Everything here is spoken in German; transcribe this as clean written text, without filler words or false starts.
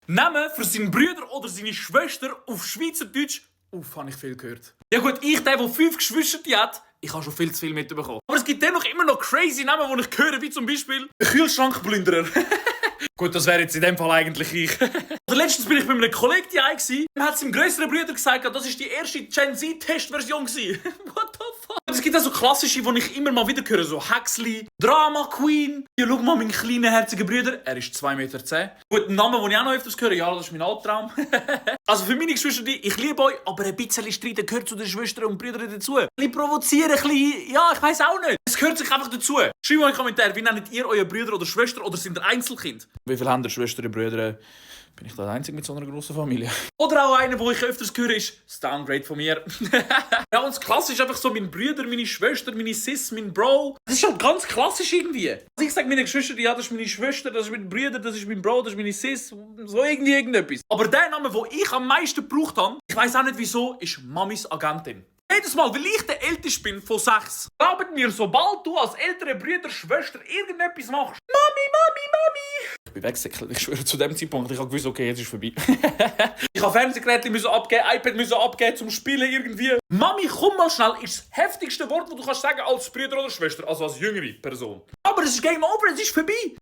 Namen für seinen Bruder oder seine Schwester auf Schweizerdeutsch. Habe ich viel gehört. Ja gut, der 5 Geschwister hat, ich habe schon viel zu viel mitbekommen. Aber es gibt dennoch immer noch crazy Namen, die ich höre, wie zum Beispiel Kühlschrankplünderer. Gut, das wäre jetzt in dem Fall eigentlich ich. Oder letztens bin ich bei einem Kollegen daheim gsi. Dann hat seinem grösseren Bruder gesagt, das war die erste Gen Z-Testversion. What the fuck? Es gibt auch so klassische, die ich immer mal wieder höre, so Huxley, Drama Queen. Ja, schau mal, mein kleiner, herziger Bruder, er ist 2,10 Meter. Gut, ein Name, den ich auch noch öfters höre, ja, das ist mein Albtraum. Also für meine Geschwister, ich liebe euch, aber ein bisschen Streiten gehört zu den Schwestern und Brüdern dazu. Ein bisschen provozieren, ein bisschen, ja, ich weiss auch nicht. Es gehört sich einfach dazu. Schreibt mal in die Kommentare, wie nennt ihr eure Brüder oder Schwester oder sind ihr Einzelkind? Wie viele haben ihr Schwestern und Brüder? Bin ich da der Einzige mit so einer grossen Familie? Oder auch einer, wo ich öfters höre, ist das Downgrade von mir. Ja, und das Klassische ist einfach so mein Brüder, meine Schwester, meine Sis, mein Bro. Das ist halt ganz klassisch irgendwie. Also ich sage meinen Geschwistern, ja, das ist meine Schwester, das ist mein Bruder, das ist mein Bro, das ist meine Sis. So irgendetwas. Aber der Name, den ich am meisten gebraucht habe, ich weiss auch nicht wieso, ist Mamis Agentin. Jedes Mal, weil ich der Älteste bin von 6, glaubt mir, sobald du als ältere Bruder, Schwester irgendetwas machst, Mami, Mami, Mami. Ich bin weggesäckelt, ich schwöre, zu dem Zeitpunkt, ich habe gewusst, okay, jetzt ist vorbei. Ich habe Fernsehgeräte abgeben, iPad abgeben zum Spielen irgendwie. Mami, komm mal schnell, ist das heftigste Wort, das du kannst sagen als Bruder oder Schwester, also als jüngere Person. Aber es ist Game Over, es ist vorbei.